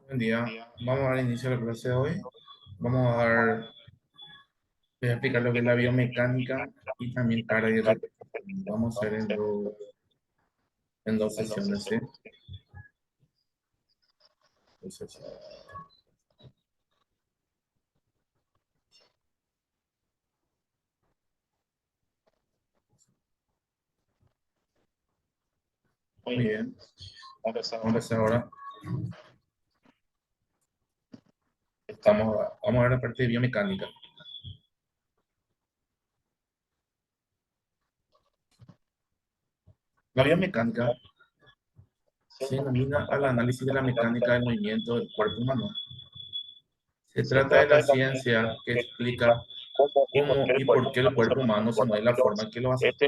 Buen día. Vamos a dar inicio a la clase de hoy. Vamos a dar, voy a explicar lo que es la biomecánica y también carga y repetición. Vamos a hacer en dos sesiones, ¿sí? Dos sesiones. Muy bien. Vamos a empezar ahora. Vamos a ver la parte de biomecánica. La biomecánica se denomina al análisis de la mecánica del movimiento del cuerpo humano. Se trata de la ciencia que explica cómo y por qué el cuerpo humano se mueve de la forma que lo hace. Esto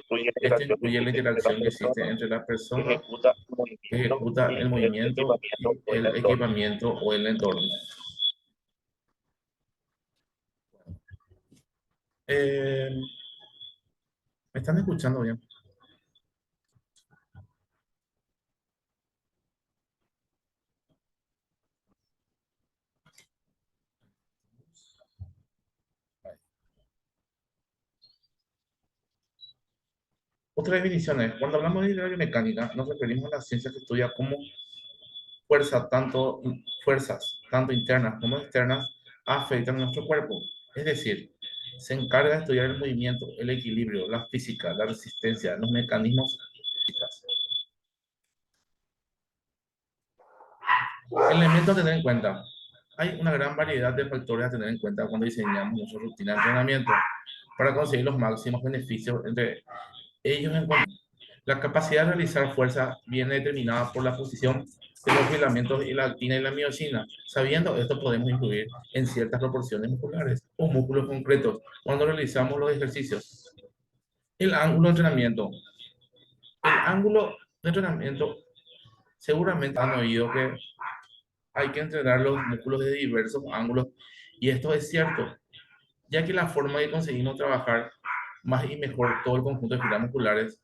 incluye la interacción que existe entre la persona que ejecuta el movimiento y el equipamiento o el entorno. Eh, ¿Me están escuchando bien? Otra definición es, cuando hablamos de biomecánica, nos referimos a la ciencia que estudia cómo fuerzas, tanto internas como externas, afectan a nuestro cuerpo. Es decir, se encarga de estudiar el movimiento, el equilibrio, la física, la resistencia, los mecanismos físicos. Elementos a tener en cuenta. Hay una gran variedad de factores a tener en cuenta cuando diseñamos nuestra rutina de entrenamiento para conseguir los máximos beneficios entre ellos. La capacidad de realizar fuerza viene determinada por la posición de los filamentos y la actina y la miocina. Sabiendo esto, podemos incluir en ciertas proporciones musculares o músculos concretos cuando realizamos los ejercicios. El ángulo de entrenamiento. El ángulo de entrenamiento, seguramente han oído que hay que entrenar los músculos de diversos ángulos, y esto es cierto, ya que la forma que conseguimos trabajar más y mejor todo el conjunto de fibras musculares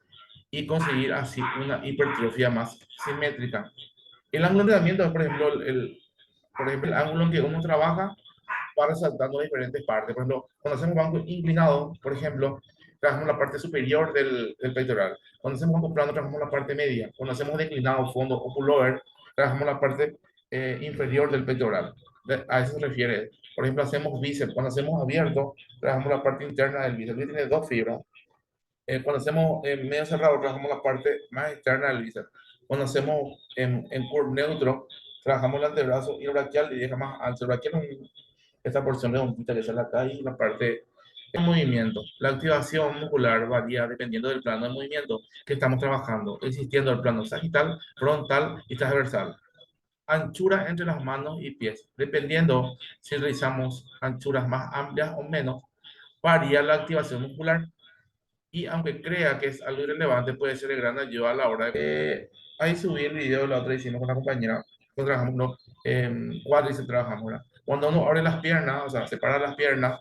y conseguir así una hipertrofia más simétrica. El ángulo de entrenamiento es, por ejemplo, el ángulo en que uno trabaja va resaltando diferentes partes. Por ejemplo, cuando hacemos banco inclinado, por ejemplo, trabajamos la parte superior del pectoral. Cuando hacemos banco plano, trabajamos la parte media. Cuando hacemos declinado, fondo o pullover, trabajamos la parte inferior del pectoral. A eso se refiere. Por ejemplo, hacemos bíceps. Cuando hacemos abierto, trabajamos la parte interna del bíceps. El bíceps tiene dos fibras. Cuando hacemos medio cerrado, trabajamos la parte más externa del bíceps. Cuando hacemos en curve neutro, trabajamos el antebrazo y el braquial y deja más alto. El braquial es esta porción redondita que sale acá y la parte de movimiento. La activación muscular varía dependiendo del plano de movimiento que estamos trabajando, existiendo el plano sagital, frontal y transversal. Anchura entre las manos y pies. Dependiendo si realizamos anchuras más amplias o menos, varía la activación muscular, y aunque crea que es algo irrelevante, puede ser de gran ayuda a la hora de... Ahí subí el video, la otra hicimos con la compañera, cuando trabajamos, no, cuádriceps trabajamos, ¿verdad? Cuando uno abre las piernas, o sea, separa las piernas,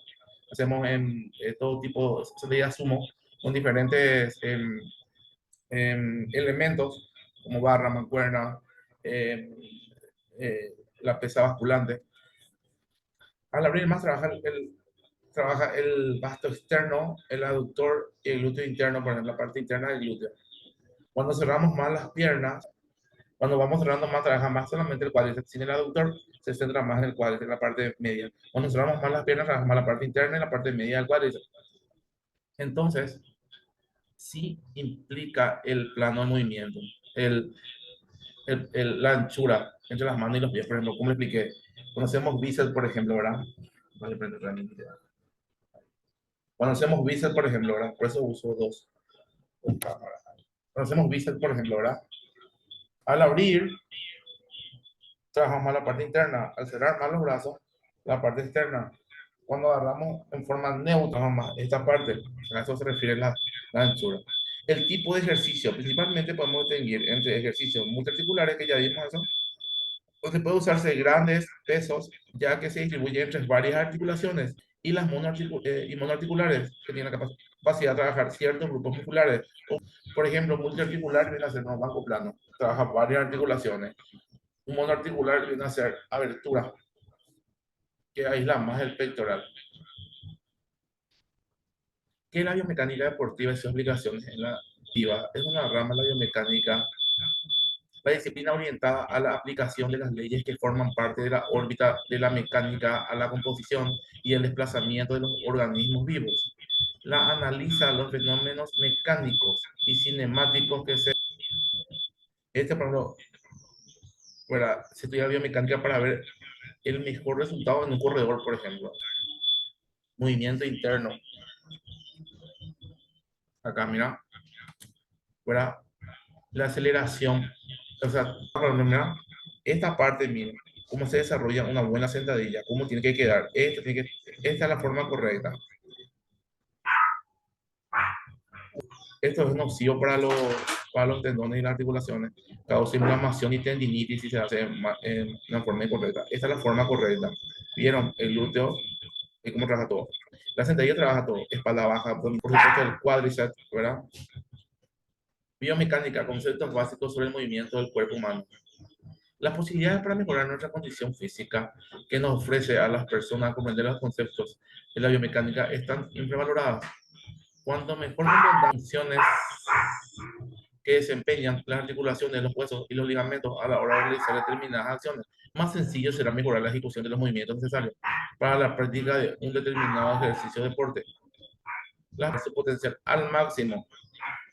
hacemos en todo tipo, se le llama sumo, con diferentes elementos, como barra, mancuerna, em, la pesa basculante. Al abrir más, trabaja el vasto externo, el aductor y el glúteo interno, por ejemplo, la parte interna del glúteo. Cuando cerramos más las piernas, cuando vamos cerrando más, trabaja más solamente el cuádriceps. Sin el aductor, se centra más en el cuádriceps, en la parte media. Cuando cerramos más las piernas, trabajamos más la parte interna y la parte media del cuádriceps. Entonces, sí implica el plano de movimiento, el, la anchura entre las manos y los pies. Por ejemplo, como le expliqué, cuando hacemos bíceps, por ejemplo, ¿verdad? Cuando hacemos bíceps, por ejemplo, ¿verdad? Por eso uso dos cámaras. Cuando hacemos bíceps, por ejemplo, ¿verdad? Al abrir, trabajamos más la parte interna. Al cerrar más los brazos, la parte externa. Cuando agarramos en forma neutra, más esta parte, a eso se refiere la anchura. El tipo de ejercicio, principalmente podemos distinguir entre ejercicios multiarticulares, que ya vimos eso, donde puede usarse grandes pesos, ya que se distribuye entre varias articulaciones, y las monoarticulares, que tienen la capacidad de trabajar ciertos grupos musculares. Por ejemplo, multiarticular viene a ser un banco plano, trabaja varias articulaciones. Un monoarticular viene a ser abertura, que aísla más el pectoral. ¿Qué es la biomecánica deportiva y sus aplicaciones en la deportiva? Es una rama de la biomecánica, la disciplina orientada a la aplicación de las leyes que forman parte de la órbita de la mecánica a la composición y el desplazamiento de los organismos vivos. La analiza los fenómenos mecánicos y cinemáticos que se... Este, por ejemplo, se estudia biomecánica para ver el mejor resultado en un corredor, por ejemplo. Movimiento interno. Acá, mira, ¿verdad? La aceleración. O sea, mira, esta parte, mira, cómo se desarrolla una buena sentadilla, cómo tiene que quedar. Esta es la forma correcta. Esto es nocivo para los tendones y las articulaciones. Causa inflamación y tendinitis si se hace en una forma incorrecta. Esta es la forma correcta. ¿Vieron? El glúteo y cómo trabaja todo. La sentadilla trabaja todo. Espalda baja, por supuesto el cuádriceps, ¿verdad? Biomecánica, conceptos básicos sobre el movimiento del cuerpo humano. Las posibilidades para mejorar nuestra condición física que nos ofrece a las personas comprender los conceptos de la biomecánica están infravaloradas. Cuanto mejor comprendamos las funciones que desempeñan las articulaciones, los huesos y los ligamentos a la hora de realizar determinadas acciones, más sencillo será mejorar la ejecución de los movimientos necesarios para la práctica de un determinado ejercicio de deporte. Su potencial al máximo.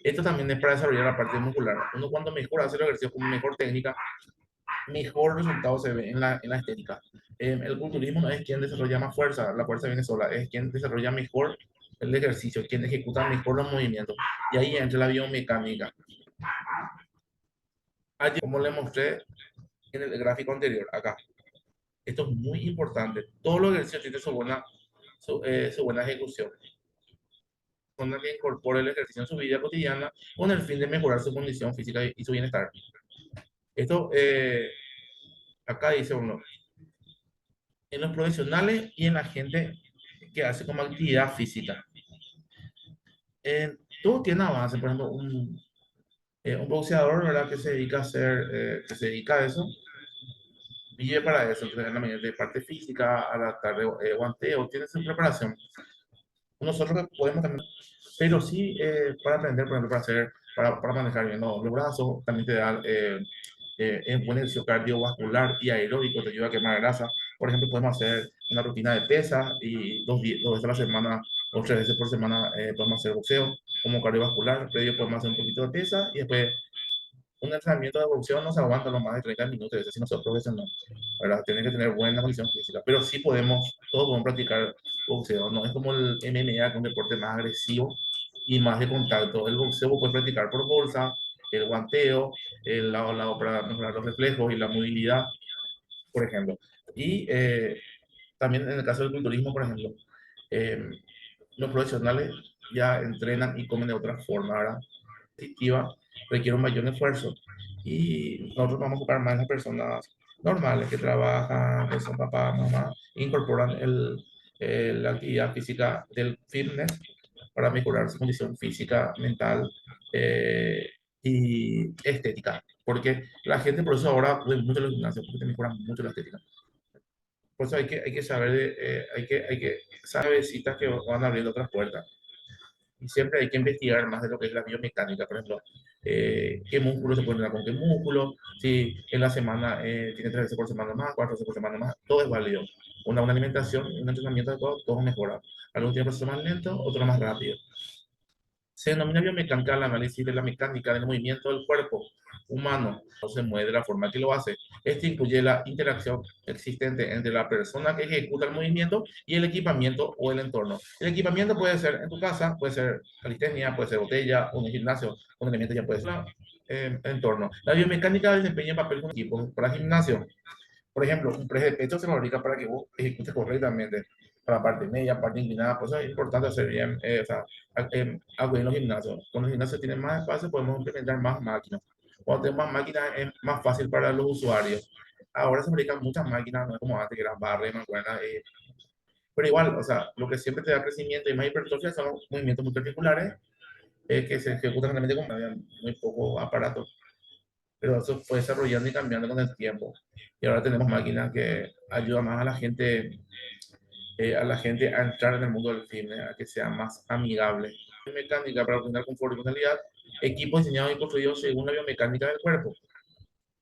Esto también es para desarrollar la parte muscular. Uno cuando mejor hace el ejercicio con mejor técnica, mejor resultado se ve en la estética. El culturismo no es quien desarrolla más fuerza, la fuerza viene sola, es quien desarrolla mejor el ejercicio, quien ejecuta mejor los movimientos. Y ahí entra la biomecánica. Allí, como le mostré en el gráfico anterior, acá. Esto es muy importante. Todos los ejercicios tienen su buena ejecución. Una que incorpore el ejercicio en su vida cotidiana con el fin de mejorar su condición física y su bienestar. Esto, acá dice uno, en los profesionales y en la gente que hace como actividad física. Todo tiene avance, por ejemplo, un boxeador, ¿verdad? Que se dedica a hacer, que se dedica a eso, vive para eso, entonces en la medida de parte física, a la tarde guanteo, tiene su preparación. Nosotros que podemos también, pero sí para aprender, por ejemplo, para manejar bien los brazos, también te da un buen ejercicio cardiovascular y aeróbico, te ayuda a quemar grasa. Por ejemplo, podemos hacer una rutina de pesas y dos veces a la semana o 3 veces por semana podemos hacer boxeo como cardiovascular, previo podemos hacer un poquito de pesa y después un entrenamiento de boxeo no se aguanta los más de 30 minutos, es decir, si nosotros profesionales, ¿verdad? Tienen que tener buena condición física, pero sí todos podemos practicar boxeo, no es como el MMA, que es un deporte más agresivo y más de contacto. El boxeo puede practicar por bolsa, el guanteo, el lado a lado para mejorar los reflejos y la movilidad, por ejemplo. Y también en el caso del culturismo, por ejemplo, eh, los profesionales ya entrenan y comen de otra forma, ¿verdad? Requiere un mayor esfuerzo. Y nosotros vamos a ocupar más en las personas normales que trabajan, que son papás, mamá, incorporan la actividad física del fitness para mejorar su condición física, mental eh, y estética. Porque la gente, por eso ahora acude mucho a los gimnasios, porque te mejoran mucho la estética. Por eso hay que saber, hay que saber citas que van abriendo otras puertas. Y siempre hay que investigar más de lo que es la biomecánica, por ejemplo, qué músculo se puede entrenar con qué músculo, si en la semana tiene 3 veces por semana más, 4 veces por semana más, todo es válido. Una alimentación, un entrenamiento adecuado, todo mejora. Algunos tienen proceso más lento, otros más rápido. Se denomina biomecánica el análisis de la mecánica del movimiento del cuerpo humano, no se mueve de la forma que lo hace. Este incluye la interacción existente entre la persona que ejecuta el movimiento y el equipamiento o el entorno. El equipamiento puede ser en tu casa, puede ser calistenia, puede ser botella, o en el gimnasio, un elemento ya puede ser entorno. La biomecánica desempeña un papel con equipos para gimnasio. Por ejemplo, un press de pecho se fabrica para que vos ejecutes correctamente para la parte media, parte inclinada. Por eso es importante hacer bien, o sea, algo en los gimnasios. Cuando los gimnasios tienen más espacio, podemos implementar más máquinas. Cuando tenemos más máquinas, es más fácil para los usuarios. Ahora se fabrican muchas máquinas, no es como antes que eran barras, mancuernas. Pero igual, o sea, lo que siempre te da crecimiento y más hipertrofia son los movimientos multiarticulares que se ejecutan realmente con muy poco aparato. pero eso fue desarrollando y cambiando con el tiempo. Y ahora tenemos máquinas que ayudan más a la gente a entrar en el mundo del fitness, a que sea más amigable. Mecánica para obtener confort y funcionalidad, equipos diseñados y construidos según la biomecánica del cuerpo.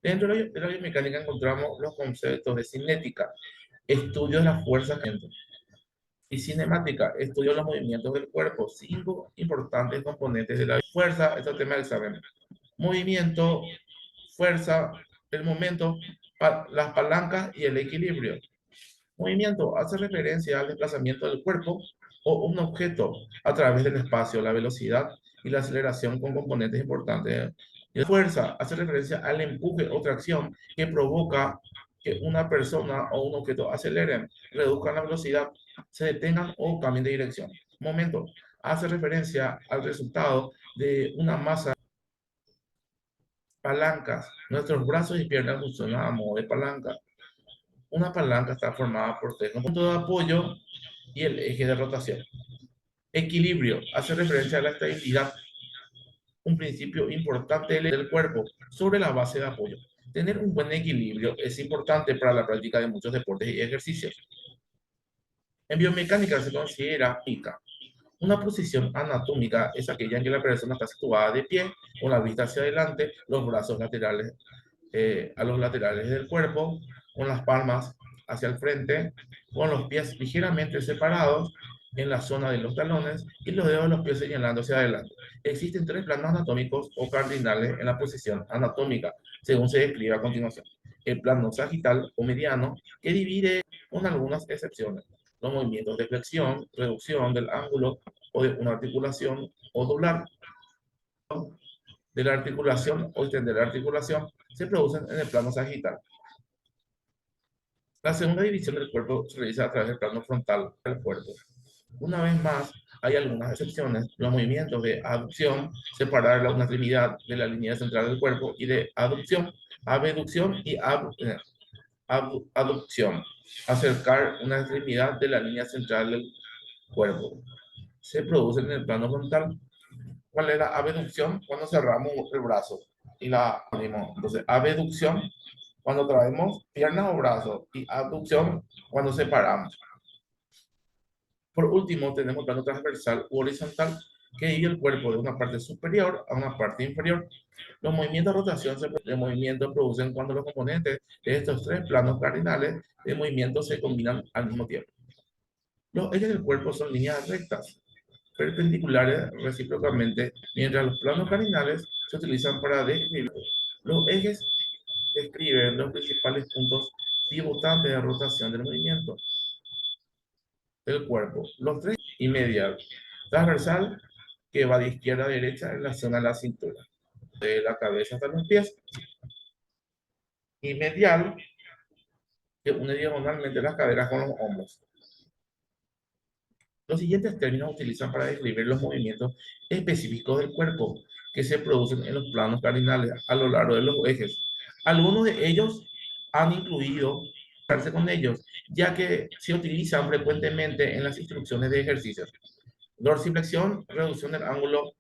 Dentro de la biomecánica encontramos los conceptos de cinética, estudio de las fuerzas y cinemática, estudio de los movimientos del cuerpo. Cinco importantes componentes de la fuerza, este tema del examen. Movimiento, fuerza, el momento, las palancas y el equilibrio. Movimiento hace referencia al desplazamiento del cuerpo o un objeto a través del espacio, la velocidad y la aceleración con componentes importantes. Y la fuerza hace referencia al empuje o tracción que provoca que una persona o un objeto aceleren, reduzcan la velocidad, se detengan o cambien de dirección. Momento hace referencia al resultado de una masa. Palancas. Nuestros brazos y piernas funcionan a modo de palanca. Una palanca está formada por tres puntos de apoyo y el eje de rotación. Equilibrio hace referencia a la estabilidad, un principio importante del cuerpo sobre la base de apoyo. Tener un buen equilibrio es importante para la práctica de muchos deportes y ejercicios. En biomecánica se considera pica. Una posición anatómica es aquella en que la persona está situada de pie, con la vista hacia adelante, los brazos laterales a los laterales del cuerpo, con las palmas hacia el frente, con los pies ligeramente separados en la zona de los talones y los dedos de los pies señalando hacia adelante. Existen tres planos anatómicos o cardinales en la posición anatómica, según se describe a continuación. El plano sagital o mediano, que divide con algunas excepciones los movimientos de flexión, reducción del ángulo o de una articulación o doblar de la articulación o extender la articulación se producen en el plano sagital. La segunda división del cuerpo se realiza a través del plano frontal del cuerpo. Una vez más, hay algunas excepciones. Los movimientos de aducción, separar una extremidad de la línea central del cuerpo, y de aducción, abducción y aducción, acercar una extremidad de la línea central del cuerpo. Se producen en el plano frontal. ¿Cuál es la abducción? Cuando cerramos el brazo y la abrimos. Entonces, abducción cuando traemos piernas o brazos y abducción cuando separamos. Por último, tenemos el plano transversal u horizontal que divide el cuerpo de una parte superior a una parte inferior. Los movimientos de rotación de movimiento producen cuando los componentes de estos tres planos cardinales de movimiento se combinan al mismo tiempo. Los ejes del cuerpo son líneas rectas, perpendiculares recíprocamente, mientras los planos cardinales se utilizan para describir. Los ejes describen los principales puntos pivotantes de rotación del movimiento del cuerpo. Los tres y medial. Transversal, que va de izquierda a derecha en la zona de la cintura, de la cabeza hasta los pies. Y medial, que une diagonalmente las caderas con los hombros. Los siguientes términos se utilizan para describir los movimientos específicos del cuerpo que se producen en los planos cardinales a lo largo de los ejes. Algunos de ellos han incluido con ellos, ya que se utilizan frecuentemente en las instrucciones de ejercicios. Dorsiflexión, reducción del ángulo,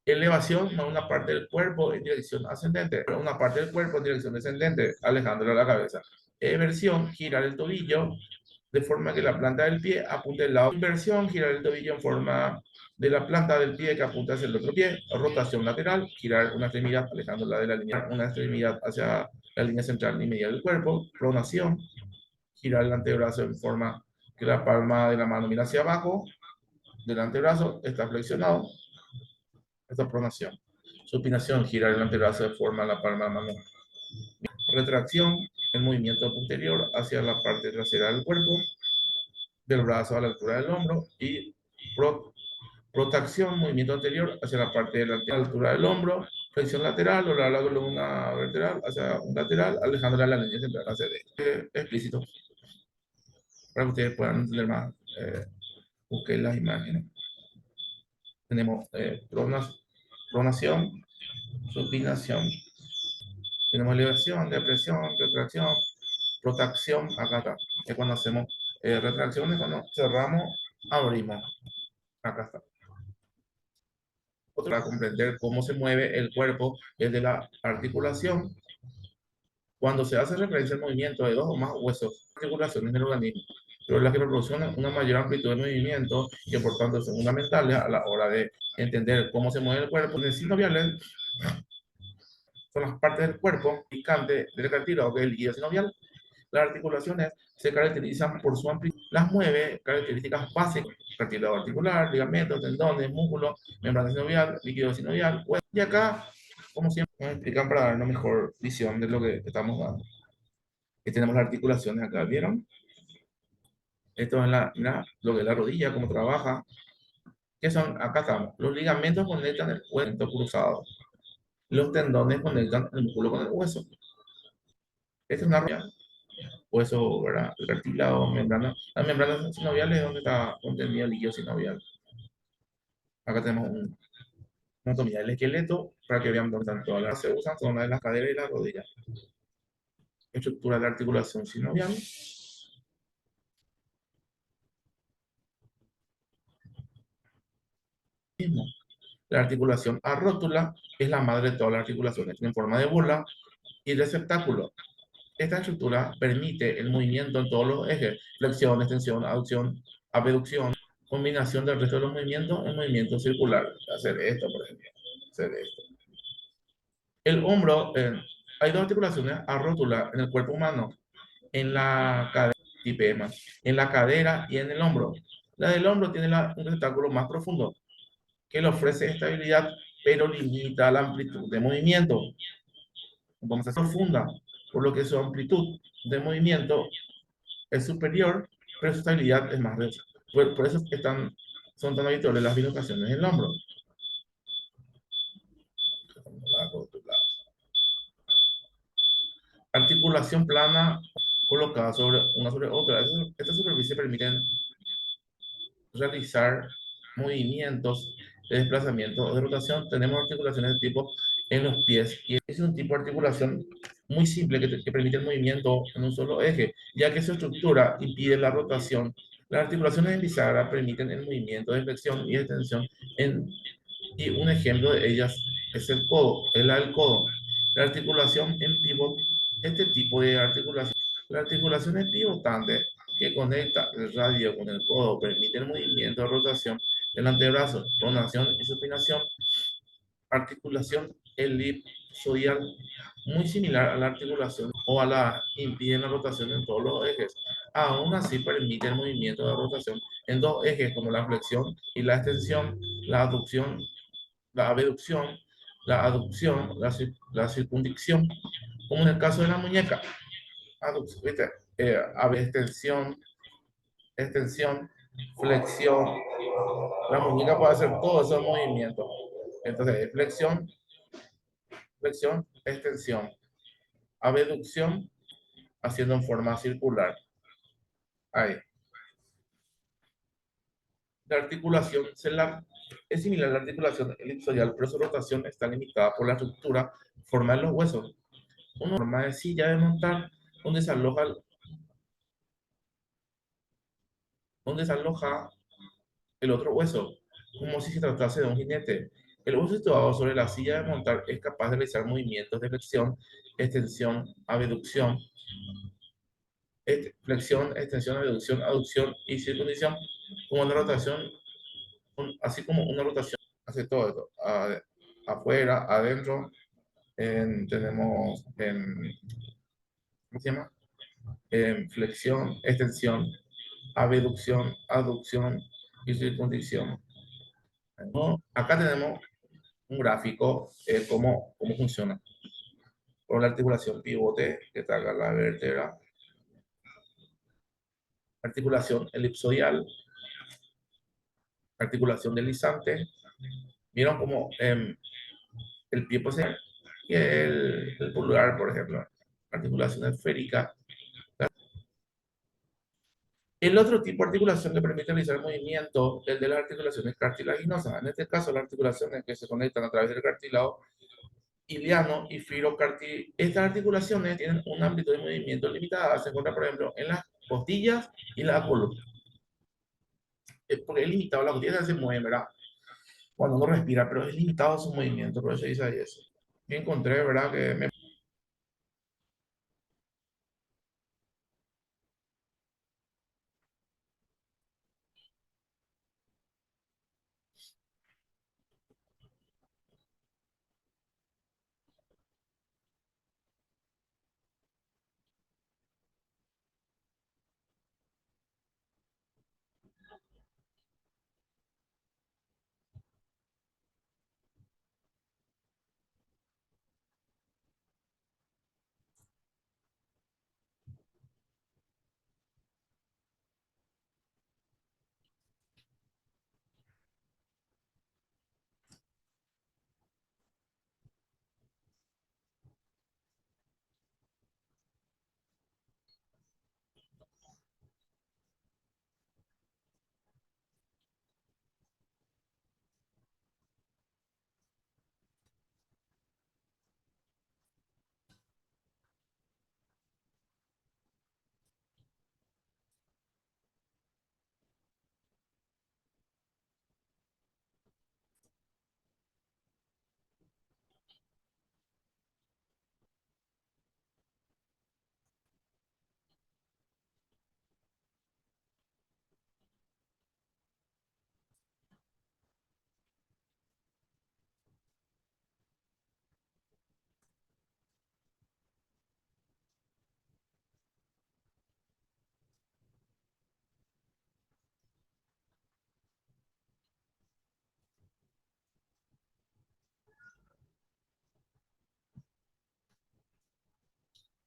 elevación a una parte del cuerpo en dirección ascendente, una parte del cuerpo en dirección descendente, alejándolo a la cabeza. Eversión, girar el tobillo de forma que la planta del pie apunte al lado. Inversión, girar el tobillo en forma de la planta del pie que apunta hacia el otro pie. Rotación lateral, girar una extremidad alejándola de la línea, una extremidad hacia la línea central y media del cuerpo. Pronación, girar el antebrazo en forma que la palma de la mano mira hacia abajo del antebrazo, está flexionado. Esta es pronación. Supinación, girar el antebrazo de forma la palma de la mano. Retracción, el movimiento posterior hacia la parte trasera del cuerpo, del brazo a la altura del hombro, y protracción, movimiento anterior hacia la parte de la altura del hombro, flexión lateral, doblar la columna vertebral hacia un lateral, alejándola de la línea central hacia explícito, para que ustedes puedan entender más. Busquen las imágenes. Tenemos pronación, supinación, tenemos elevación, depresión, retracción, protracción, acá está, es cuando hacemos retracciones, cuando cerramos, abrimos, acá está. para comprender cómo se mueve el cuerpo desde la articulación. Cuando se hace referencia al movimiento de dos o más huesos, articulaciones del organismo, pero las que proporcionan una mayor amplitud de movimiento y que por tanto son fundamentales a la hora de entender cómo se mueve el cuerpo. Los sinoviales son las partes del cuerpo picante del cartílago, que es el líquido sinovial. Las articulaciones se caracterizan por su amplitud. Las mueve características básicas: cartílago articular, ligamentos, tendones, músculos, membrana sinovial, líquido sinovial, hueso. Y acá, como siempre, nos explican para dar una mejor visión de lo que estamos dando. Que tenemos las articulaciones acá, ¿vieron? Esto es mira, lo que es la rodilla, cómo trabaja. ¿Qué son? Acá estamos. Los ligamentos conectan el cuento cruzado. Los tendones conectan el músculo con el hueso. Esta es una rodilla. Hueso, ¿verdad? El cartílago, membrana. Las membranas sinoviales es donde está contenido el líquido sinovial. Acá tenemos una anatomía del esqueleto para que vean dónde están todas las. Se usan zonas de las caderas y las rodillas. Estructura de la articulación sinovial. Mismo. La articulación arrótula es la madre de todas las articulaciones. Tiene forma de bola y receptáculo. Esta estructura permite el movimiento en todos los ejes: flexión, extensión, aducción, abducción, combinación del resto de los movimientos en movimiento circular. Hacer esto, por ejemplo. Hacer esto. El hombro, hay dos articulaciones arrótulas en el cuerpo humano: en la cadera y PEMA, en la cadera y en el hombro. La del hombro tiene un receptáculo más profundo que le ofrece estabilidad, pero limita la amplitud de movimiento. Vamos a hacer profunda, por lo que su amplitud de movimiento es superior, pero su estabilidad es más reducida. Por eso son tan habituales las dislocaciones del hombro. Articulación plana colocada una sobre otra. Esta superficie permite realizar movimientos de desplazamiento o de rotación. Tenemos articulaciones de tipo en los pies, y es un tipo de articulación muy simple que permite el movimiento en un solo eje, ya que su estructura impide la rotación. Las articulaciones en bisagra permiten el movimiento de flexión y extensión, y un ejemplo de ellas es el codo, es la del codo. La articulación en pivot, este tipo de articulación, la articulación es pivotante que conecta el radio con el codo, permite el movimiento de rotación del antebrazo, pronación y supinación. Articulación elipsoidal, muy similar a la articulación o a la, impide la rotación en todos los ejes. Aún así permite el movimiento de rotación en dos ejes, como la flexión y la extensión, la aducción, la abducción, la aducción, la circunducción, como en el caso de la muñeca. Aducción, ¿viste? Extensión, extensión, flexión. La muñeca puede hacer todos esos movimientos. Entonces, flexión, flexión, extensión, abducción, haciendo en forma circular. Ahí. La articulación celular es similar a la articulación elipsoidal, pero su rotación está limitada por la estructura forma de los huesos. Una forma de silla de montar donde se aloja el otro hueso, como si se tratase de un jinete. El hueso situado sobre la silla de montar es capaz de realizar movimientos de flexión, extensión, abducción, flexión, extensión, abducción, aducción y circunducción, como una rotación, así como una rotación. Hace todo esto, afuera, adentro. Tenemos, ¿cómo se llama? Flexión, extensión, abducción, aducción y circunducción. ¿No? Acá tenemos un gráfico, cómo funciona. Con la articulación pivote que traga la vértebra, articulación elipsoidal, articulación deslizante. ¿Vieron cómo el pie posee y el pulgar, por ejemplo? Articulación esférica. El otro tipo de articulación que permite realizar movimiento es el de las articulaciones cartilaginosas. En este caso, las articulaciones que se conectan a través del cartílago iliano y filocartilaginoso. Estas articulaciones tienen un ámbito de movimiento limitado. Se encuentra, por ejemplo, en las costillas y la columna. Porque es limitado, las costillas se mueven, ¿verdad? cuando uno respira, pero es limitado su movimiento, por eso dice ahí eso. Y encontré, ¿verdad? Que me...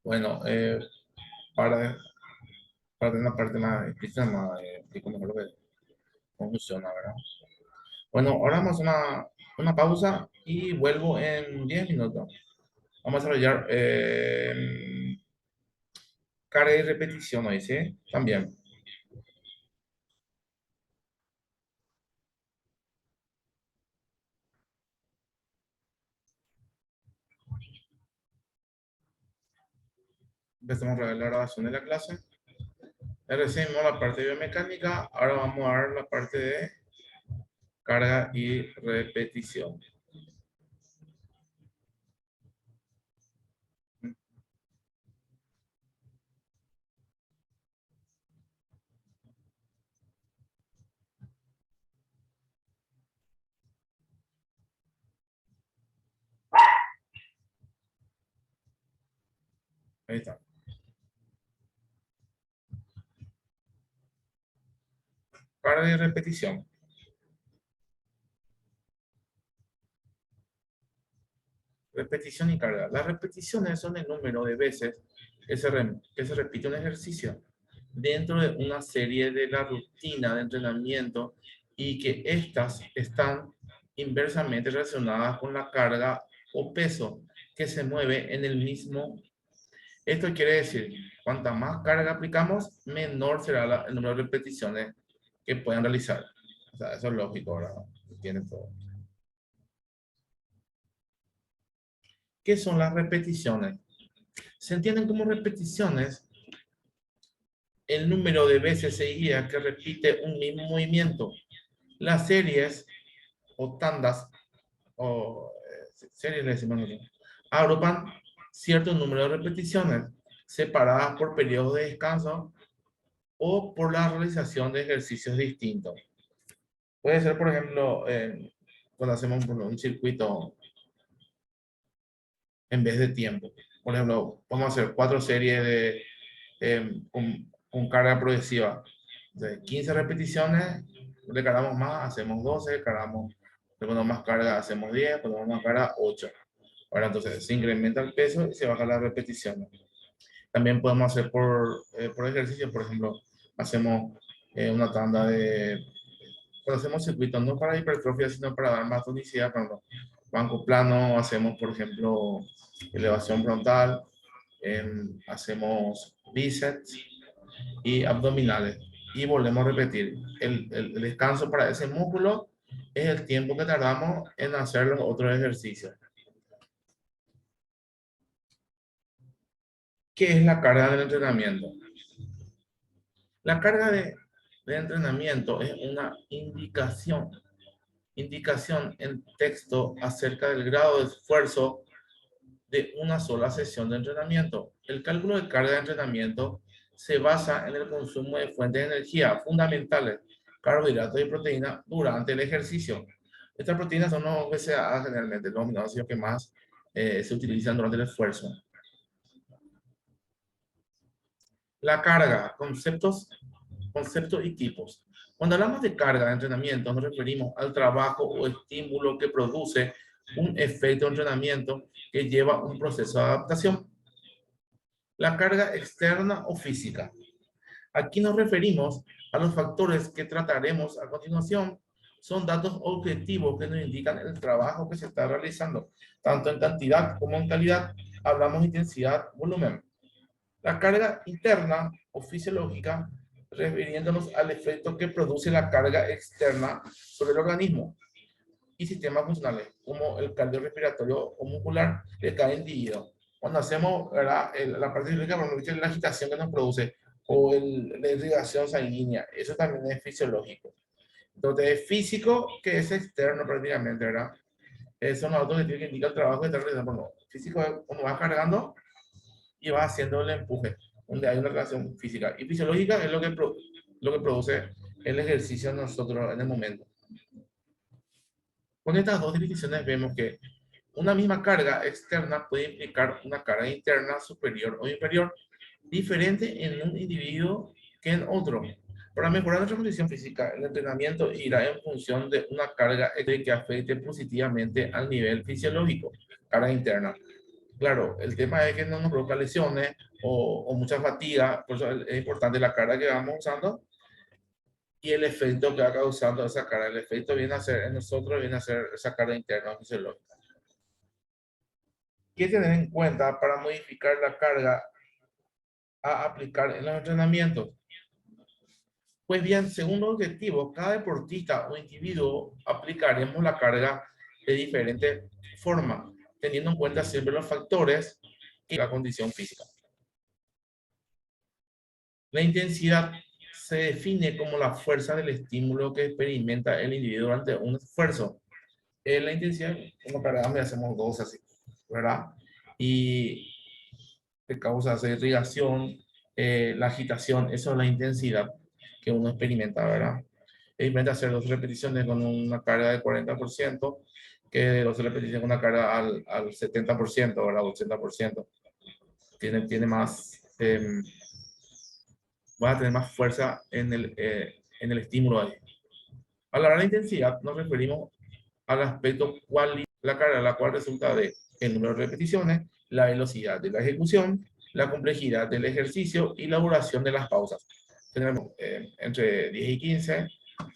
Bueno, para, para tener una parte más explícita, más, explico mejor lo que, cómo funciona, ¿verdad? Bueno, ahora vamos a hacer una pausa y vuelvo en 10 minutos. Vamos a desarrollar carga y repetición hoy, ¿sí? También. Empezamos a ver la grabación de la clase. Ya recibimos la parte de biomecánica. Ahora vamos a ver la parte de carga y repetición. Ahí está. Carga y repetición. Repetición y carga. Las repeticiones son el número de veces que se repite un ejercicio dentro de una serie de la rutina de entrenamiento y que éstas están inversamente relacionadas con la carga o peso que se mueve en el mismo. Esto quiere decir, cuanta más carga aplicamos, menor será el número de repeticiones que puedan realizar. O sea, eso es lógico, ¿verdad? Tiene todo. ¿Qué son las repeticiones? Se entienden como repeticiones el número de veces seguidas que repite un mismo movimiento. Las series o tandas, o series le decimos nosotros, agrupan cierto número de repeticiones separadas por periodos de descanso o por la realización de ejercicios distintos. Puede ser, por ejemplo, cuando hacemos un circuito en vez de tiempo. Por ejemplo, vamos a hacer 4 series con carga progresiva. De 15 repeticiones, le cargamos más, hacemos 12, cargamos, le ponemos más carga, hacemos 10, ponemos más carga, 8. Ahora entonces se incrementa el peso y se baja las repeticiones. También podemos hacer por ejercicio, por ejemplo, hacemos una tanda de, cuando hacemos circuitos no para hipertrofia, sino para dar más tonicidad, por ejemplo, banco plano, hacemos, por ejemplo, elevación frontal, hacemos bíceps y abdominales. Y volvemos a repetir. El descanso para ese músculo es el tiempo que tardamos en hacer los otros ejercicios. ¿Qué es la carga del entrenamiento? La carga de entrenamiento es una indicación indicación en texto acerca del grado de esfuerzo de una sola sesión de entrenamiento. El cálculo de carga de entrenamiento se basa en el consumo de fuentes de energía fundamentales, carbohidratos y proteínas durante el ejercicio. Estas proteínas son los BCAA generalmente, los aminoácidos que más se utilizan durante el esfuerzo. La carga, conceptos y tipos. Cuando hablamos de carga de entrenamiento, nos referimos al trabajo o estímulo que produce un efecto de entrenamiento que lleva un proceso de adaptación. La carga externa o física. Aquí nos referimos a los factores que trataremos a continuación. Son datos objetivos que nos indican el trabajo que se está realizando, tanto en cantidad como en calidad. Hablamos de intensidad, volumen. La carga interna o fisiológica, refiriéndonos al efecto que produce la carga externa sobre el organismo y sistemas funcionales, como el cardiorrespiratorio o muscular de cada individuo. Cuando hacemos la parte física, la agitación que nos produce o la irrigación sanguínea, eso también es fisiológico. Entonces, es físico que es externo prácticamente, ¿verdad? Esos son los datos que indican el trabajo que está realizando. Bueno, físico es cuando vas cargando y vas haciendo el empuje, donde hay una relación física. Y fisiológica es lo que produce el ejercicio en nosotros en el momento. Con estas dos definiciones vemos que una misma carga externa puede implicar una carga interna superior o inferior, diferente en un individuo que en otro. Para mejorar nuestra condición física, el entrenamiento irá en función de una carga que afecte positivamente al nivel fisiológico, carga interna. Claro, el tema es que no nos provoca lesiones o mucha fatiga, por eso es importante la carga que vamos usando y el efecto que va causando esa carga. El efecto viene a ser en nosotros, viene a ser esa carga interna fisiológica. ¿Qué tener en cuenta para modificar la carga a aplicar en los entrenamientos? Pues bien, según los objetivos, cada deportista o individuo aplicaremos la carga de diferente forma, teniendo en cuenta siempre los factores y la condición física. La intensidad se define como la fuerza del estímulo que experimenta el individuo durante un esfuerzo. La intensidad, como cargamos y hacemos dos así, ¿verdad? Y que causa esa irrigación, la agitación, eso es la intensidad que uno experimenta, ¿verdad? Experimenta hacer 2 repeticiones con una carga de 40%, que 2 repeticiones con una carga al 70%, ¿verdad? 80%. Tiene más, va a tener más fuerza en en el estímulo ahí. Al hablar de intensidad, nos referimos al aspecto cual la carga, la cual resulta de el número de repeticiones, la velocidad de la ejecución, la complejidad del ejercicio y la duración de las pausas. Tenemos entre 10 y 15,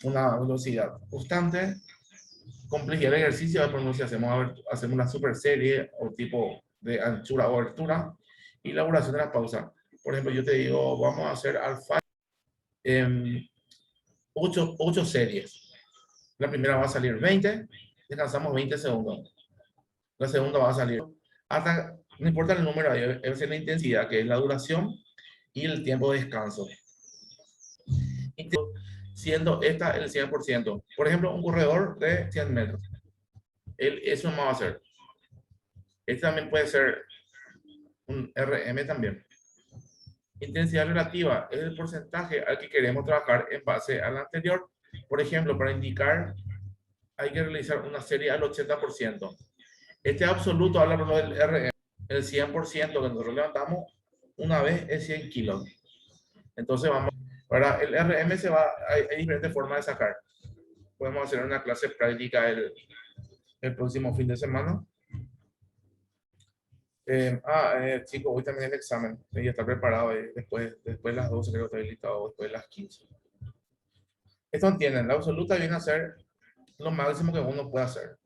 una velocidad constante, complejidad del ejercicio, por ejemplo, si hacemos una super serie o tipo de anchura o altura, y la duración de la pausa. Por ejemplo, yo te digo, vamos a hacer alfa en 8 series. La primera va a salir 20, descansamos 20 segundos. La segunda va a salir hasta, no importa el número, es la intensidad, que es la duración y el tiempo de descanso. Siendo esta el 100%. Por ejemplo, un corredor de 100 metros. Eso no va a hacer. Este también puede ser un RM también. Intensidad relativa es el porcentaje al que queremos trabajar en base al anterior. Por ejemplo, para indicar, hay que realizar una serie al 80%. Este absoluto habla del RM. El 100% que nosotros levantamos una vez es 100 kilos. Entonces vamos, para el RM hay diferentes formas de sacar. Podemos hacer una clase práctica el próximo fin de semana. Chicos, hoy también es el examen. Ya está preparado después de las 12, creo que está listado, después de las 15. Esto entienden, la absoluta viene a ser lo máximo que uno puede hacer.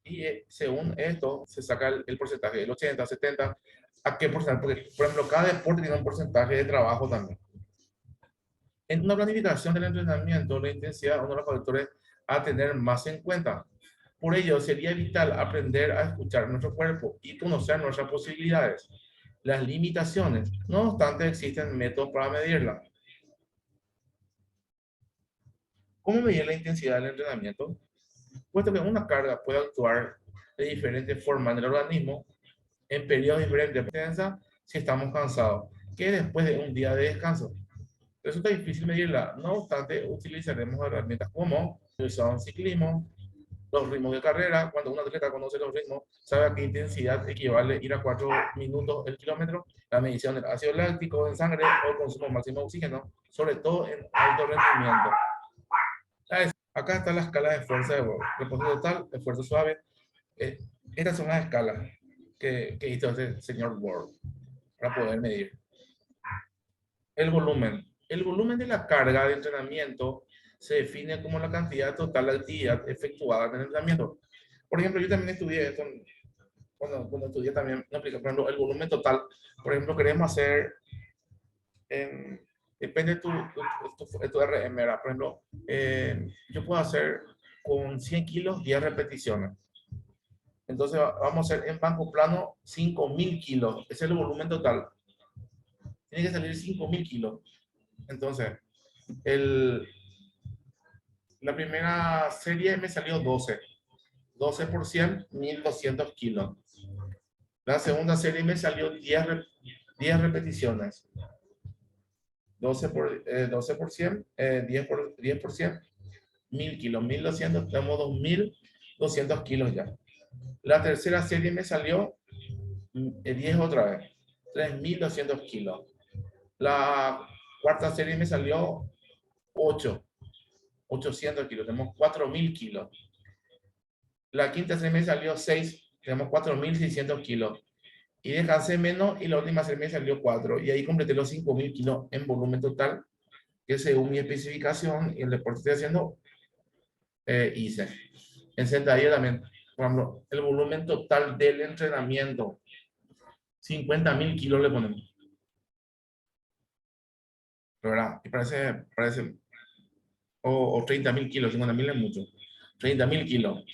Y según esto, se saca el porcentaje del 80, 70, ¿a qué porcentaje? Porque, por ejemplo, cada deporte tiene un porcentaje de trabajo también. En una planificación del entrenamiento, la intensidad es uno de los factores a tener más en cuenta. Por ello, sería vital aprender a escuchar nuestro cuerpo y conocer nuestras posibilidades, las limitaciones. No obstante, existen métodos para medirla. ¿Cómo medir la intensidad del entrenamiento? puesto que una carga puede actuar de diferentes formas en el organismo, en periodos diferentes de potencia, si estamos cansados, que después de un día de descanso. Resulta difícil medirla, no obstante, utilizaremos herramientas como el usado en ciclismo, los ritmos de carrera. Cuando un atleta conoce los ritmos, sabe a qué intensidad equivale ir a 4 minutos el kilómetro, la medición del ácido láctico en sangre o el consumo máximo de oxígeno, sobre todo en alto rendimiento. Acá está la escala de fuerza de reposo total, esfuerzo suave. Eh, Estas son las escalas que hizo este señor Ward para poder medir. El volumen. El volumen de la carga de entrenamiento se define como la cantidad total de actividad efectuada en el entrenamiento. Por ejemplo, yo también estudié esto, cuando estudié también, no aplica, por ejemplo, el volumen total. Por ejemplo, queremos hacer, depende de tu RM, ¿verdad? Por ejemplo, yo puedo hacer con 100 kilos 10 repeticiones. Entonces vamos a hacer en banco plano 5.000 kilos. Ese es el volumen total. Tiene que salir 5.000 kilos. Entonces, el, la primera serie me salió 12. 12 por 100, 1.200 kilos. La segunda serie me salió 10 repeticiones. 12 por 100, 10 por 100, 1.000 kilos. 1.200, tenemos 2.200 kilos ya. La tercera serie me salió 10 otra vez. 3.200 kilos. La cuarta serie me salió 800 kilos. Tenemos 4.000 kilos. La quinta serie me salió 6. Tenemos 4.600 kilos. Y descansé menos y la última serie me salió 4. Y ahí completé los 5.000 kilos en volumen total, que según mi especificación y el deporte que estoy haciendo, hice. En sentadilla también, por ejemplo, el volumen total del entrenamiento, 50.000 kilos le ponemos. ¿Verdad? Y parece o 30.000 kilos, 50.000 es mucho. 30.000 kilos.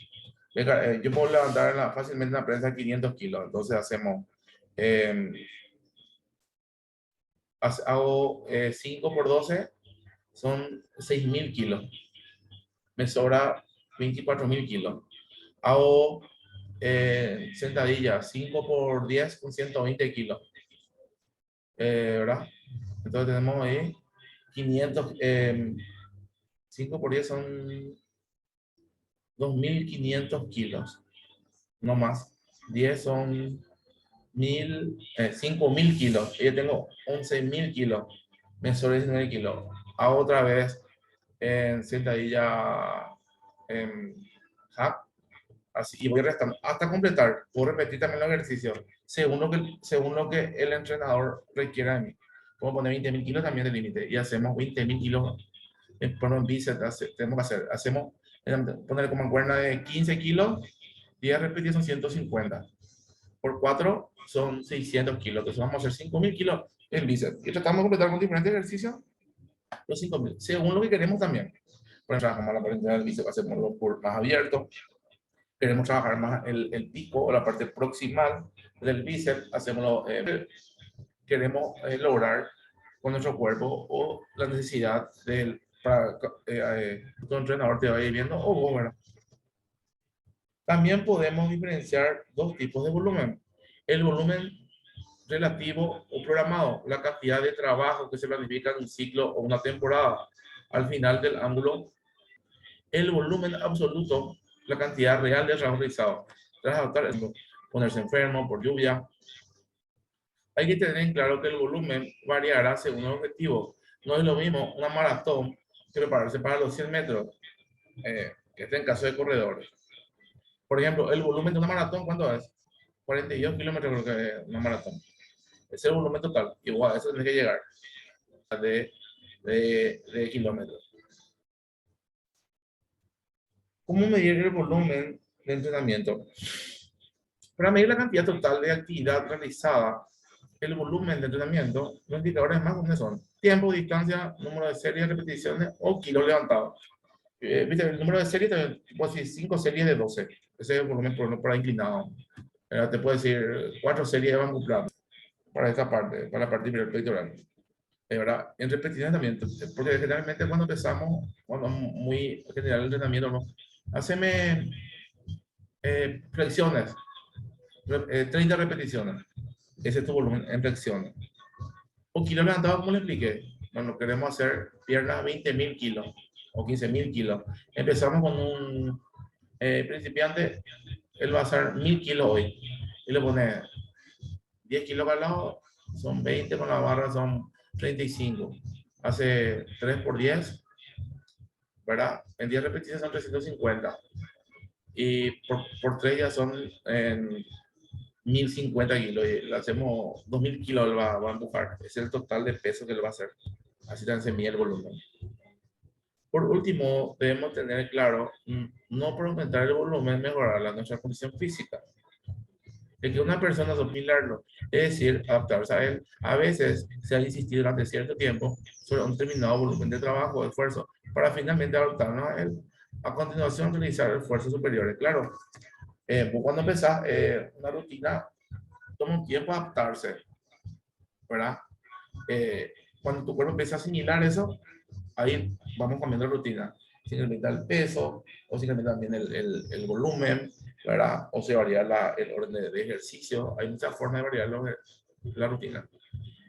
Yo puedo levantar fácilmente en la prensa 500 kilos. Entonces eh, hago 5 por 12, son 6.000 kilos. Me sobra 24.000 kilos. Hago sentadillas, 5 por 10 con 120 kilos. ¿Verdad? Entonces tenemos ahí 500, 5 por 10 son 2.500 kilos, no más. 10 son 5.000 kilos. Yo tengo 11.000 kilos. Me sobra 19 kilos. Hago otra vez en sentadilla en hack. Así, y voy restando hasta completar. Puedo repetir también los ejercicios según lo que el entrenador requiera de mí. Puedo poner 20.000 kilos también de límite y hacemos 20.000 kilos en bíceps. Tenemos que hacer, poner como cuerda de 15 kilos, 10 repeticiones son 150. Por 4 son 600 kilos. Entonces vamos a hacer 5.000 kilos en bíceps. Y tratamos de completar con diferentes ejercicios los 5.000, según lo que queremos también. Por ejemplo, trabajamos la parte del bíceps, hacemos los por más abiertos. Queremos trabajar más el pico o la parte proximal del bíceps, queremos lograr con nuestro cuerpo o la necesidad para tu entrenador te vaya viendo o vos, ¿verdad? También podemos diferenciar dos tipos de volumen. El volumen relativo o programado, la cantidad de trabajo que se planifica en un ciclo o una temporada al final del ángulo. El volumen absoluto, la cantidad real de trabajo realizado. Tras adoptar esto, ponerse enfermo por lluvia. Hay que tener en claro que el volumen variará según el objetivo. No es lo mismo una maratón que prepararse para los 100 metros, que está en caso de corredores. Por ejemplo, el volumen de una maratón, ¿cuánto es? 42 kilómetros creo que es una maratón. Ese es el volumen total. Igual, a eso tiene que llegar de kilómetros. ¿Cómo medir el volumen de entrenamiento? Para medir la cantidad total de actividad realizada, el volumen de entrenamiento, los indicadores más comunes son tiempo, distancia, número de series, repeticiones o kilos levantados. ¿Viste? El número de series, puedo decir 5 series de 12. Ese es el volumen por ahí inclinado. Te puedo decir 4 series de bambú plano para esta parte, para la parte pectoral. ¿Verdad? En repeticiones también, porque generalmente cuando empezamos, cuando muy general el entrenamiento, ¿no? Haceme flexiones, 30 repeticiones. Ese es tu volumen en flexiones. O kilo levantado, como le expliqué. Bueno, queremos hacer piernas 20.000 kilos o 15.000 kilos. Empezamos con un principiante, él va a hacer 1.000 kilos hoy. Y le pone 10 kilos al lado, son 20, con la barra son 35. Hace 3 por 10, ¿verdad? En 10 repeticiones son 350. Y por 3 ya son 1.050 kilos. Y le hacemos 2.000 kilos, él va a empujar. Ese es el total de peso que él va a hacer. Así también se mide el volumen. Por último, debemos tener claro, no por aumentar el volumen mejorar nuestra condición física. De que una persona asimilarlo, es decir, adaptarse a él. A veces se ha insistido durante cierto tiempo sobre un determinado volumen de trabajo o de esfuerzo para finalmente adaptarnos a él. A continuación, realizar esfuerzos superiores. Claro, cuando empezás una rutina, toma un tiempo adaptarse, ¿verdad? Cuando tu cuerpo empieza a asimilar eso, ahí vamos cambiando de rutina. Se incrementa el peso, o se incrementa también el volumen, ¿verdad? O se varía el orden de ejercicio. Hay muchas formas de variar la rutina.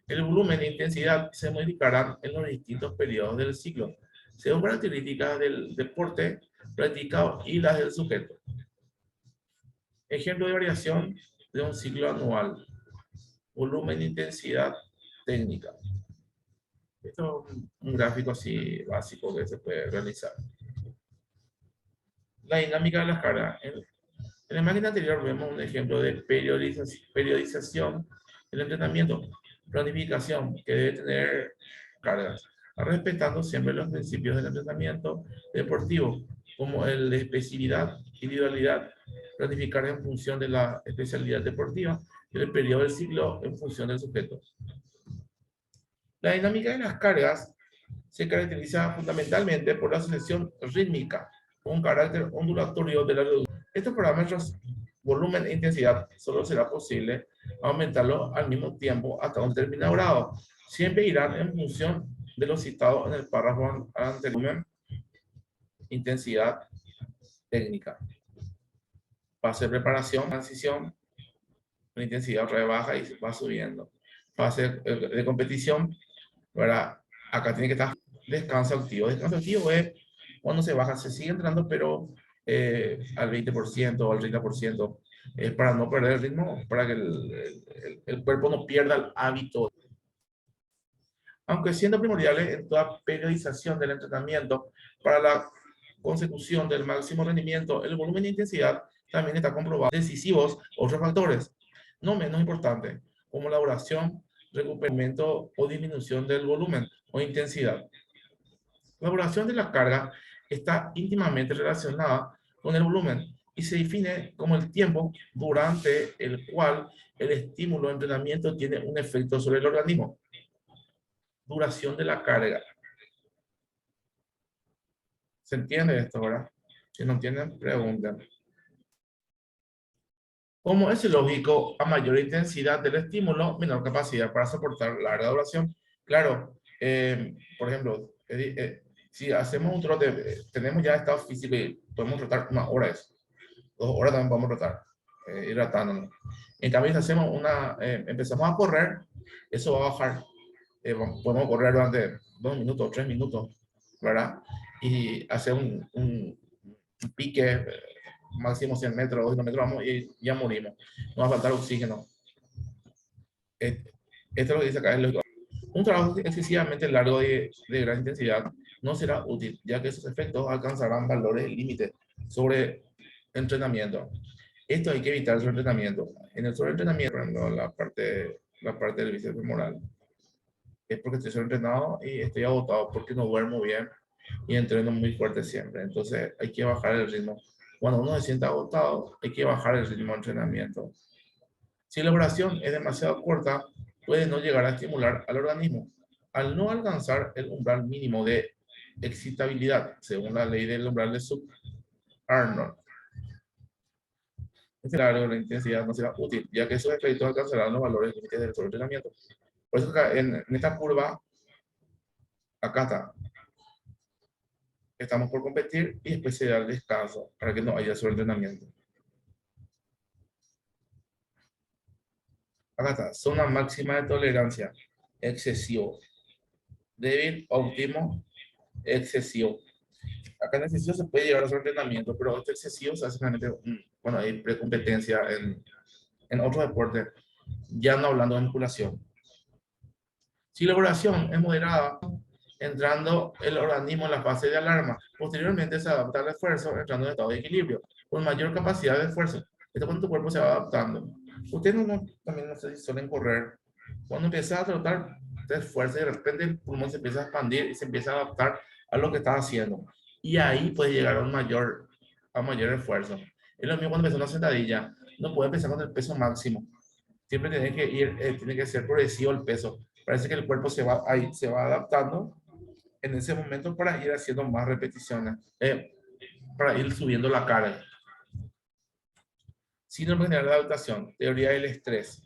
El volumen e intensidad se modificarán en los distintos periodos del ciclo, según características del deporte practicado y las del sujeto. Ejemplo de variación de un ciclo anual. Volumen e intensidad técnica. Esto es un gráfico así básico que se puede realizar. La dinámica de las cargas. En la máquina anterior vemos un ejemplo de periodización del entrenamiento, planificación que debe tener cargas, respetando siempre los principios del entrenamiento deportivo, como el de especificidad, individualidad, planificar en función de la especialidad deportiva y el periodo del ciclo en función del sujeto. La dinámica de las cargas se caracteriza fundamentalmente por la sucesión rítmica, un carácter ondulatorio de la reducción. Estos parámetros, volumen e intensidad, solo será posible aumentarlo al mismo tiempo hasta un determinado grado. Siempre irán en función de lo citado en el párrafo anterior. Volumen, intensidad, técnica. Fase de preparación, transición, la intensidad rebaja y va subiendo. Fase de competición, ¿verdad? Acá tiene que estar descanso activo. Descanso activo es cuando se baja, se sigue entrenando, pero al 20% o al 30%, para no perder el ritmo, para que el cuerpo no pierda el hábito. Aunque siendo primordiales en toda periodización del entrenamiento para la consecución del máximo rendimiento, el volumen e intensidad también está comprobado. Decisivos otros factores, no menos importantes, como la duración, recuperamiento o disminución del volumen o intensidad. La duración de la carga está íntimamente relacionada con el volumen y se define como el tiempo durante el cual el estímulo de entrenamiento tiene un efecto sobre el organismo. Duración de la carga. ¿Se entiende esto, verdad? Si no entienden, pregunten. Como es lógico, a mayor intensidad del estímulo, menor capacidad para soportar larga duración. Claro, por ejemplo, si hacemos un trote, tenemos ya estado físico y podemos trotar 1 hora eso. 2 horas también podemos trotar, hidratándonos. En cambio, si hacemos empezamos a correr, eso va a bajar. Podemos correr durante 2 minutos, 3 minutos, ¿verdad? Y hacer un pique máximo 100 metros, 200 metros, vamos y ya morimos. Nos va a faltar oxígeno. Esto es lo que dice acá. Es lógico. Un trabajo excesivamente largo de gran intensidad no será útil, ya que sus efectos alcanzarán valores límites sobre entrenamiento. Esto hay que evitar el sobreentrenamiento. En el sobreentrenamiento, la parte del bíceps femoral, es porque estoy sobreentrenado y estoy agotado porque no duermo bien y entreno muy fuerte siempre. Entonces hay que bajar el ritmo. Cuando uno se siente agotado, hay que bajar el ritmo de entrenamiento. Si la duración es demasiado corta, puede no llegar a estimular al organismo. Al no alcanzar el umbral mínimo de excitabilidad, según la ley del umbral de Sub-Arnold, este largo de intensidad no será útil, ya que esos efectos alcanzarán los valores límites del sobreentrenamiento. Por eso acá, en esta curva, acá está. estamos por competir y después se da el descanso para que no haya sobreentrenamiento. Acá está, zona máxima de tolerancia, excesivo, débil, óptimo, excesivo. Acá en excesivo se puede llegar a sobreentrenamiento, pero este excesivo se hace realmente, bueno, hay precompetencia en otros deportes, ya no hablando de musculación. Si la oración es moderada, entrando el organismo en la fase de alarma, posteriormente se adapta al esfuerzo, entrando en estado de equilibrio, con mayor capacidad de esfuerzo. Esto cuando tu cuerpo se va adaptando. Ustedes también no sé si suelen correr. Cuando empiezas a trotar, te esfuerzas y de repente el pulmón se empieza a expandir y se empieza a adaptar a lo que estás haciendo. Y ahí puede llegar a mayor esfuerzo. Es lo mismo cuando empiezas una sentadilla. No puedes empezar con el peso máximo. Siempre tiene que ser progresivo el peso. Parece que el cuerpo ahí, se va adaptando en ese momento para ir haciendo más repeticiones, para ir subiendo la carga. Síndrome general de adaptación, teoría del estrés.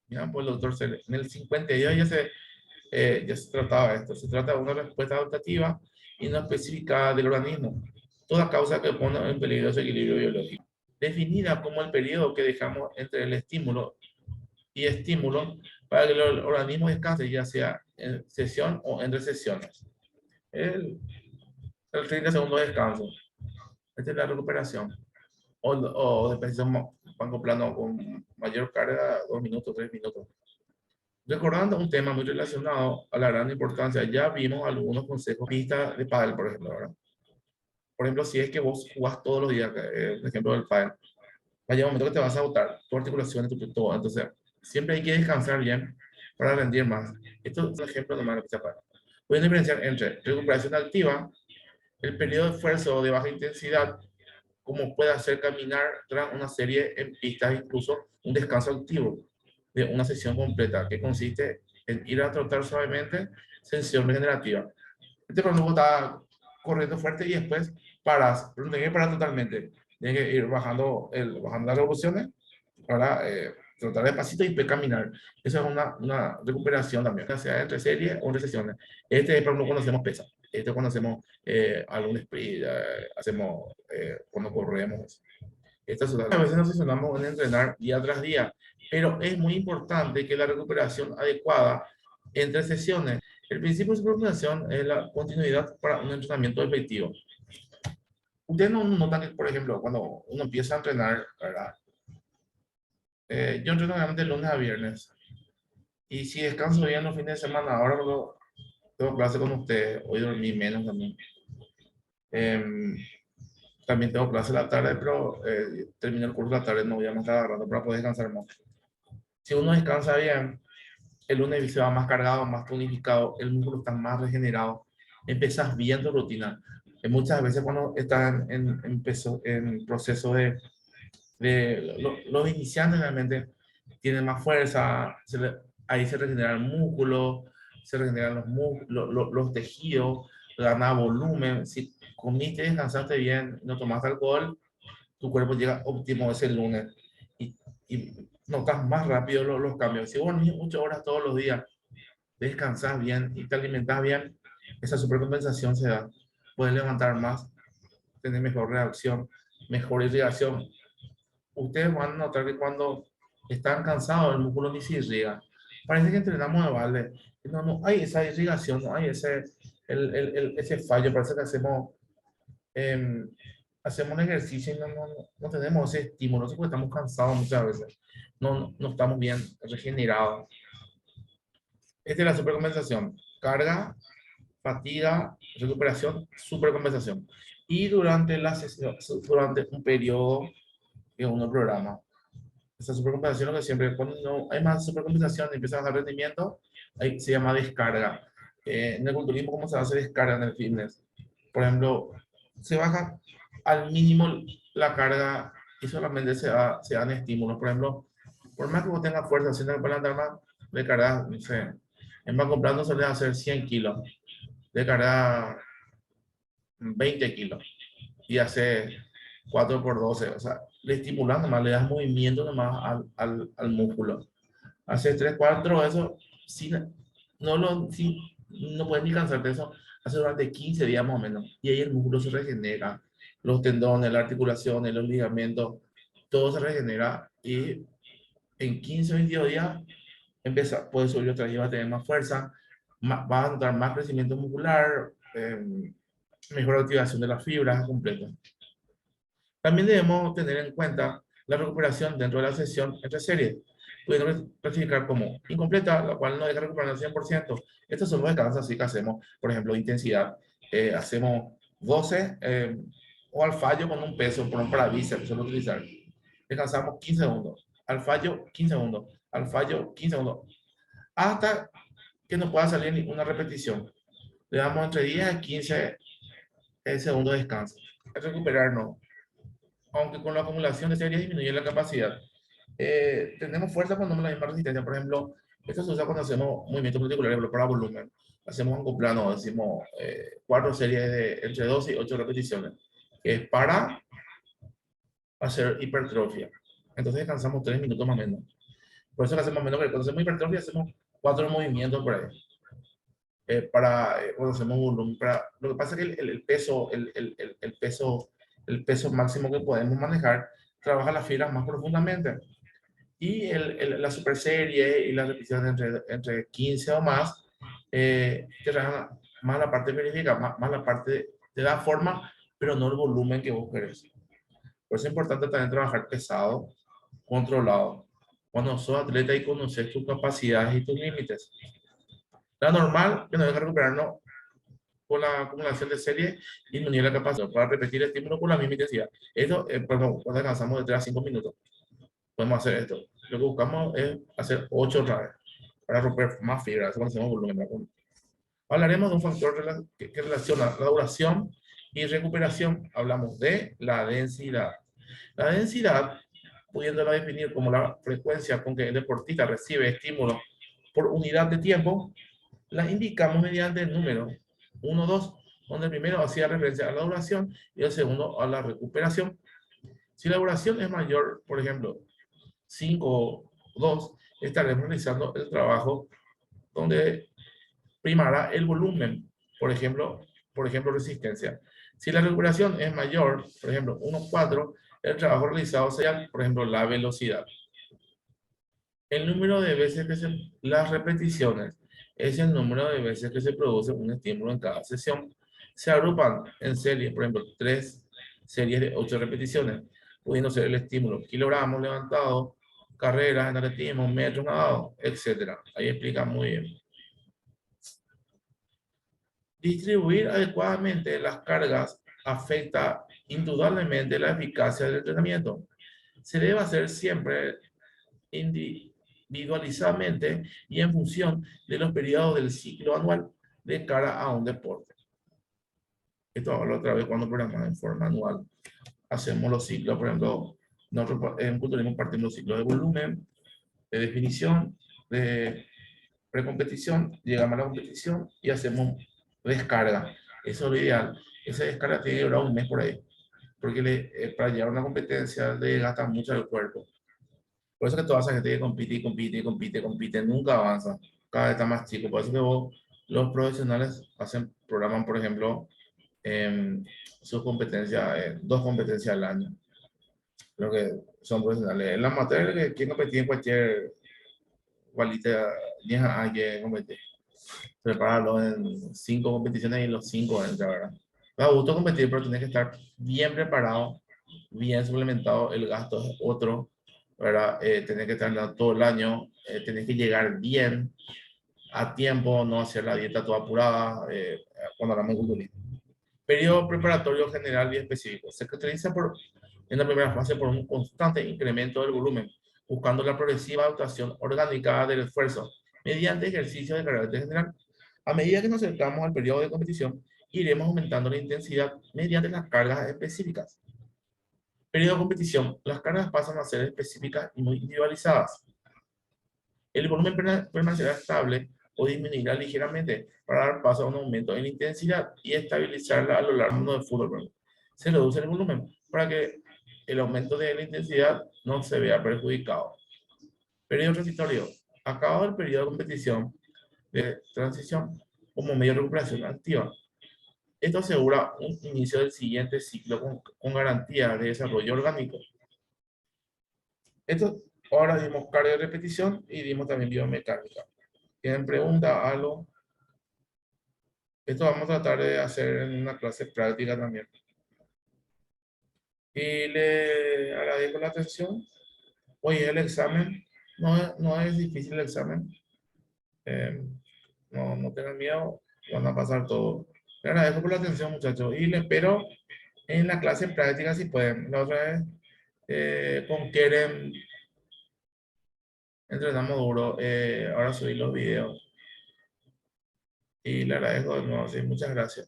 Ya, pues el doctor en el 52 ya se trataba esto. Se trata de una respuesta adaptativa y no especificada del organismo. Toda causa que pone en peligro su equilibrio biológico. Definida como el periodo que dejamos entre el estímulo y estímulo para que el organismo descanse, ya sea en sesión o en recesiones. El, el 30 segundos de descanso. Esta es la recuperación. O de presión banco plano con mayor carga, 2 minutos, 3 minutos. Recordando un tema muy relacionado a la gran importancia, ya vimos algunos consejos, pista de pádel, por ejemplo, ¿verdad? Por ejemplo, si es que vos jugás todos los días, por ejemplo, el pádel, va a llegar un momento que te vas a agotar, tu articulación, todo. Entonces, siempre hay que descansar bien para rendir más. Esto es un ejemplo nomás de lo que se para. Pueden diferenciar entre recuperación activa, el periodo de esfuerzo de baja intensidad, como puede hacer caminar tras una serie en pistas, incluso un descanso activo de una sesión completa, que consiste en ir a trotar suavemente, sesión regenerativa. Este programa está corriendo fuerte y después paras, pero no tienes que parar totalmente. Tienes que ir bajando las revoluciones para trotar despacito y después caminar. Eso es una recuperación también, ya sea entre series o entre sesiones. Este es cuando conocemos pesa. Este cuando hacemos algún sprint, hacemos cuando corremos. A veces nos sesionamos en entrenar día tras día, pero es muy importante que la recuperación adecuada entre sesiones. El principio de recuperación es la continuidad para un entrenamiento efectivo. Ustedes no notan que, por ejemplo, cuando uno empieza a entrenar, ¿verdad? Yo entreno realmente de lunes a viernes. Y si descanso bien los fines de semana, ahora cuando tengo clase con ustedes, hoy dormí menos también. Em, También tengo clase en la tarde, pero termino el curso de la tarde, no voy a estar agarrando para poder descansar más. Si uno descansa bien, el lunes se va más cargado, más tonificado, el músculo está más regenerado, empiezas bien tu rutina. Muchas veces cuando estás en proceso los iniciantes realmente tienen más fuerza, ahí se regenera el músculo, se regeneran los tejidos, gana volumen. Si comiste, descansaste bien, no tomaste alcohol, tu cuerpo llega óptimo ese lunes y notas más rápido los cambios. Si vos dormís 8 horas todos los días, descansas bien y te alimentas bien, esa supercompensación se da. Puedes levantar más, tener mejor reacción, mejor irrigación. Ustedes van a notar que cuando están cansados el músculo ni se irriga. Parece que entrenamos de balde. No hay esa irrigación, no hay ese fallo. Parece que em, hacemos un ejercicio y no tenemos ese estímulo. Eso porque estamos cansados muchas veces. No estamos bien regenerados. Esta es la supercompensación. Carga, fatiga, recuperación, supercompensación. Y durante la sesión, durante un periodo que uno programa. Esa supercompensación, lo que siempre, cuando no hay más supercompensación y empieza a bajar rendimiento, ahí se llama descarga. En el culturismo, ¿cómo se hace descarga en el fitness? Por ejemplo, se baja al mínimo la carga y solamente se dan estímulos. Por ejemplo, por más que vos tengas fuerza, si no le puedes levantar más, de carga, no sé, en va comprando suele hacer 100 kilos, de carga 20 kilos y hace 4 por 12, o sea, le estimulas nomás, le das movimiento nomás al músculo. Hace 3 4 eso, si no puedes ni cansarte eso, hace durante 15 días más o menos. Y ahí el músculo se regenera, los tendones, las articulaciones, los ligamentos, todo se regenera y en 15 o 22 días puedes subir otra vez, vas a tener más fuerza, vas a notar más crecimiento muscular, mejor activación de las fibras completas. También debemos tener en cuenta la recuperación dentro de la sesión entre series, pudiendo clasificar como incompleta, la cual no deja recuperar al 100%. Estos son los descansos así que hacemos, por ejemplo, intensidad. Hacemos 12 o al fallo con un peso, por un para bíceps, suelo utilizar. Descansamos 15 segundos, al fallo 15 segundos, al fallo 15 segundos, hasta que no pueda salir una repetición. Le damos entre 10 a 15 segundos de descanso. Es recuperarnos, aunque con la acumulación de series disminuye la capacidad. Tenemos fuerza cuando no la misma resistencia. Por ejemplo, esto se usa cuando hacemos movimientos particulares para volumen. Hacemos un plano, decimos 4 series de entre 12 y 8 repeticiones, que es para hacer hipertrofia. Entonces descansamos 3 minutos más o menos. Por eso lo hacemos menos, que cuando hacemos hipertrofia hacemos 4 movimientos por ahí. Cuando hacemos volumen. Lo que pasa es que el peso máximo que podemos manejar trabaja las fibras más profundamente. Y la super serie y las repeticiones entre 15 o más, te trabajan más la parte verifica, más la parte de la forma, pero no el volumen que vos querés. Por eso es importante también trabajar pesado, controlado. Cuando sos atleta y conoces tus capacidades y tus límites. La normal, que nos deja recuperarnos con la acumulación de series y disminuir la capacidad para repetir el estímulo con la misma intensidad. Esto, cuando alcanzamos de 3 a 5 minutos, podemos hacer esto. Lo que buscamos es hacer 8 otra vez para romper más fibras, eso hacemos volumen. Hablaremos de un factor que relaciona la duración y recuperación. Hablamos de la densidad. La densidad, pudiéndola definir como la frecuencia con que el deportista recibe estímulos por unidad de tiempo, la indicamos mediante el número 1, 2, donde el primero hacía referencia a la duración y el segundo a la recuperación. Si la duración es mayor, por ejemplo, 5 o 2, estaremos realizando el trabajo donde primará el volumen, por ejemplo resistencia. Si la recuperación es mayor, por ejemplo 1, 4, el trabajo realizado será, por ejemplo, la velocidad. El número de veces las repeticiones es el número de veces que se produce un estímulo en cada sesión. Se agrupan en series, por ejemplo, 3 series de 8 repeticiones, pudiendo ser el estímulo kilogramos levantados, carreras en atletismo, metros nadados, etc. Ahí explica muy bien. Distribuir adecuadamente las cargas afecta indudablemente la eficacia del entrenamiento. Se debe hacer siempre individualizadamente y en función de los periodos del ciclo anual de cara a un deporte. Esto hablo otra vez cuando programamos en forma anual. Hacemos los ciclos, por ejemplo, nosotros en culturismo partimos los ciclos de volumen, de definición, de precompetición, llegamos a la competición y hacemos descarga. Eso es lo ideal. Esa descarga tiene que durar un mes por ahí, porque para llegar a una competencia le gasta mucho el cuerpo. Por eso que toda esa gente que compite y compite y compite, compite, nunca avanza, cada vez está más chico. Por eso que los profesionales programan, por ejemplo, sus competencias, 2 competencias al año. Lo que son profesionales. En la materia que quieren competir en cualquier cualita, hay que competir. Prepararlo en 5 competiciones y los 5 entra, ¿verdad? Da gusto competir, pero tienes que estar bien preparado, bien suplementado. El gasto es otro, ¿verdad? Tienes que estar todo el año, tienes que llegar bien, a tiempo, no hacer la dieta toda apurada, cuando hablamos de culturismo. Periodo preparatorio general y específico. Se caracteriza en la primera fase por un constante incremento del volumen, buscando la progresiva adaptación orgánica del esfuerzo mediante ejercicios de carácter general. A medida que nos acercamos al periodo de competición, iremos aumentando la intensidad mediante las cargas específicas. Periodo de competición. Las cargas pasan a ser específicas y muy individualizadas. El volumen permanecerá estable o disminuirá ligeramente para dar paso a un aumento en la intensidad y estabilizarla a lo largo del fútbol. Se reduce el volumen para que el aumento de la intensidad no se vea perjudicado. Periodo transitorio. Acabado el periodo de competición de transición como medio de recuperación activa. Esto asegura un inicio del siguiente ciclo con garantía de desarrollo orgánico. Esto, ahora dimos carga de repetición y dimos también biomecánica. ¿Tienen pregunta, algo? Esto vamos a tratar de hacer en una clase práctica también. Y le agradezco la atención. Hoy el examen, no es difícil el examen. Eh, no tengan miedo, van a pasar todo. Le agradezco por la atención, muchachos. Y le espero en la clase práctica si pueden. La otra vez con Keren entrenamos duro. Ahora subí los videos. Y le agradezco de nuevo, sí, muchas gracias.